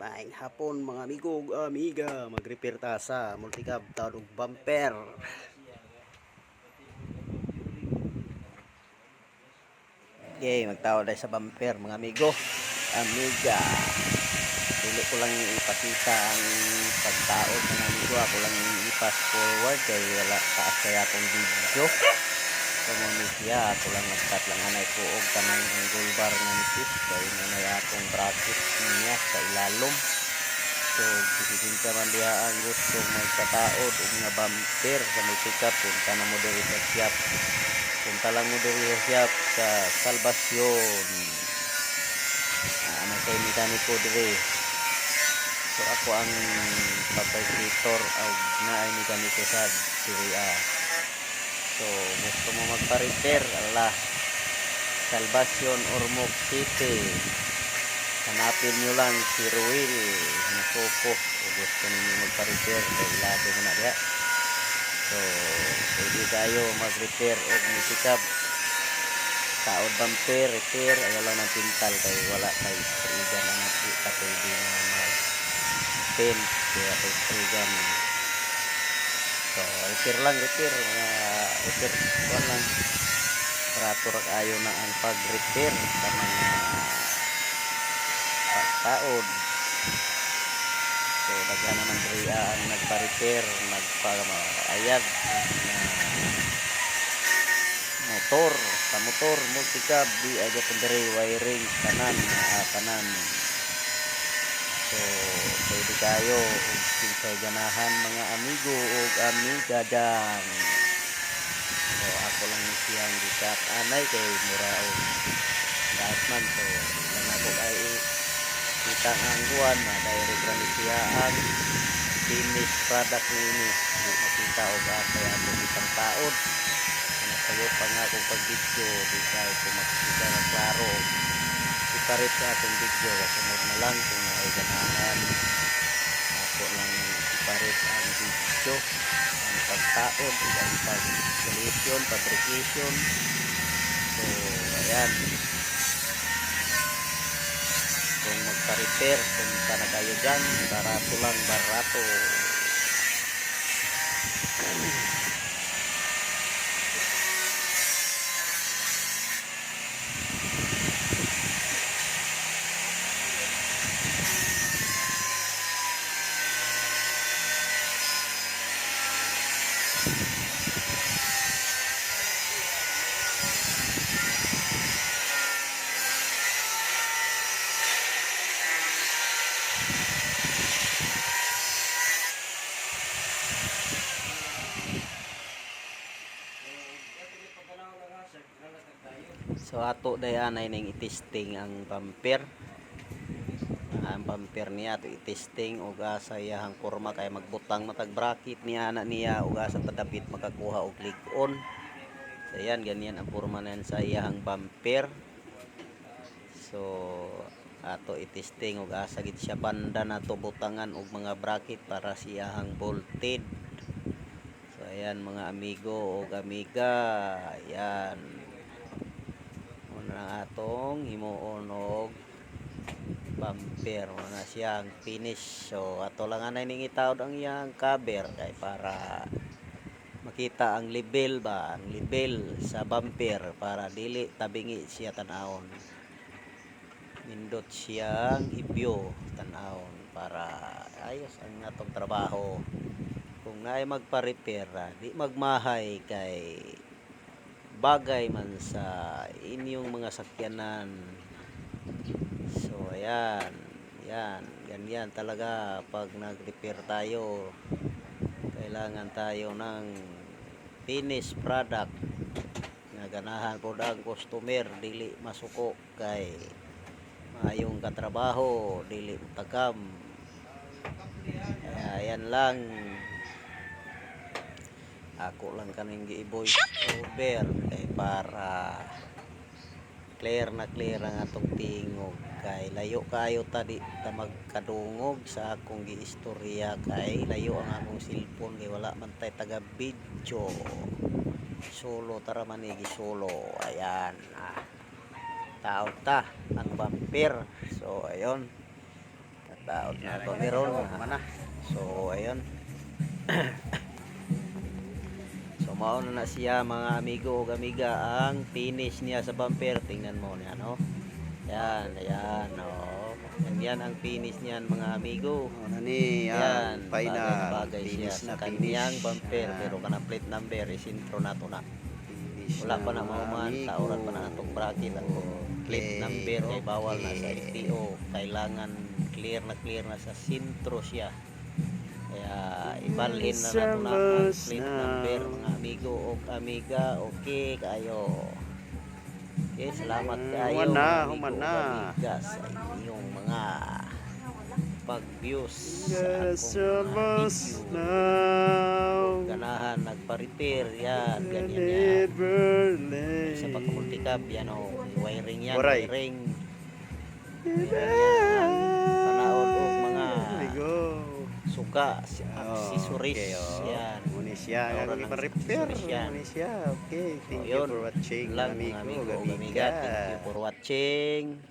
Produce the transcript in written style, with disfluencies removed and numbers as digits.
Maayong hapon mga amigo ug amiga, mag-repair ta sa multicab tawag og bumper. Okay, magtawag tayo sa bumper mga amigo, amiga. Dili ko lang ipakita ang pagtaod mga amigo, ako lang i-fast forward kay wala taas kaya akong video. Siya, ako lang nagkat lang anay ko og kanang angle bar nga nipis kay nanay akong bracket niya sa ilalom. So, bisikin man diha ang gusto magpataod o mga bumper sa may pick-up, punta na mo diri sa shop. Punta lang mo diri sa shop sa Salvacion. Ano kay mekaniko diri. So, ako ang fabricator o naay mekaniko sa diri. So, gusto mo magpa-repair, Salvacion, Ormoc City. Hanapin nyo lang si Ruel Nasuko o gusto ninyo magpa-repair kay lado mo na diya. So pwede tayo mag-repair o mag-pick-up taod bumper, repair, ayaw lang ng pintal kay wala kay strigan na natin ka pwede nga mag-paint kaya kay strigan. So repair lang, repair mga repair kuwan lang operator ayaw na ang pag-repair sa mga taod. So daghan naman diri ang nagpa-repair, nagpa-ayad motor, sa motor multicab di aga diri wiring kanan kanan. So pwede kayo ug kinsay ganahan mga amigo ug amiga dyan. So ako lang siyang gikat anay kay mura og lahat man. So lang ako ay kita ang buwan na direct na siya ang finish product nini. Di makita o ba kaya ako itang taod nasayo pa nga akong pag-video di kaya kung makikita na klaro iparit sa atong video kasunod na lang kung ay ganahan ako lang iparit ang video ang pagtaod ang pag-solution, fabrication. So ayan, kung magpa-repair, punta na kayo dyan, barato lang, barato. So ato dayan ay ning i-testing ang bumper. Ang bumper niya ato i-testing ug asa iyang porma kay magbutang matag bracket niya ana niya ug asa tadapit makakuha og lig-on. So ayan, ganyan ang porma nan sa iyang bumper. So ato i-testing ug asa gid siya banda nato butangan og mga bracket para siyang bolted. So ayan mga amigo ug amiga, ayan na atong himuon og bumper na siyang finish. So ato lang anay ning itawd ang iyang cover kay para makita ang level ba, ang level sa bumper para dili tabingi siya tan-awon. Nindot siyang i-view tan-awon para ayos ang atong trabaho. Kung naay magpa-repair di magmahay kay bagay man sa inyong mga sakyanan. So ayan, yan, ganyan talaga pag nag-repair tayo, kailangan tayo ng finished product nga ganahan po ang customer, dili masuko kay maayong katrabaho, dili takam. Ayan lang, ako lang kaning gi-voice over kay para clear ang atong tingog kay layo kayo ta di ta magkadungog sa akong giistorya kay layo ang akong cellphone kay wala man tay taga video solo tara manigi solo. Ayan taod ta ang bumper. So ayun, daot na to meron. Mana. So ayun. So mauna na siya mga amigo ug amiga ang finish niya sa bumper. Tingnan mo niya no. Yan, ayan, oh. Yan ang finish niyan mga amigo. Ano ni Yan, final bagay siya finish sa na kanyang finish. bumper. Yan. Pero kanang plate number is intro na to na. Finish Wala pa na mga mauman sa amigo. oras pa na itong bracket at plate number kay bawal na sa okay. STO. Kailangan clear na sa sintro siya. Kaya ibalhin na nato na ang plate number mga amigo o amiga. Okay kayo. Okay, salamat kayo Human na, mga amigo human o na. amiga sa inyong mga pag-views sa Yes, akong mga almost video. now. Ganahan nagpa-repair yan, ganyan yan. Never Sa pagka-multicab yan o, wiring yan, Boray. wiring. Yan, panahon o mga Amigo. suka, Oh, accessories, okay, oh. yan. Muna siya Ora ang ng ipa-repair. accessories yan. Muna siya. Okay, thank So, you yun for watching, lang amigo. mga amigo, Amiga. amiga. Thank you for watching.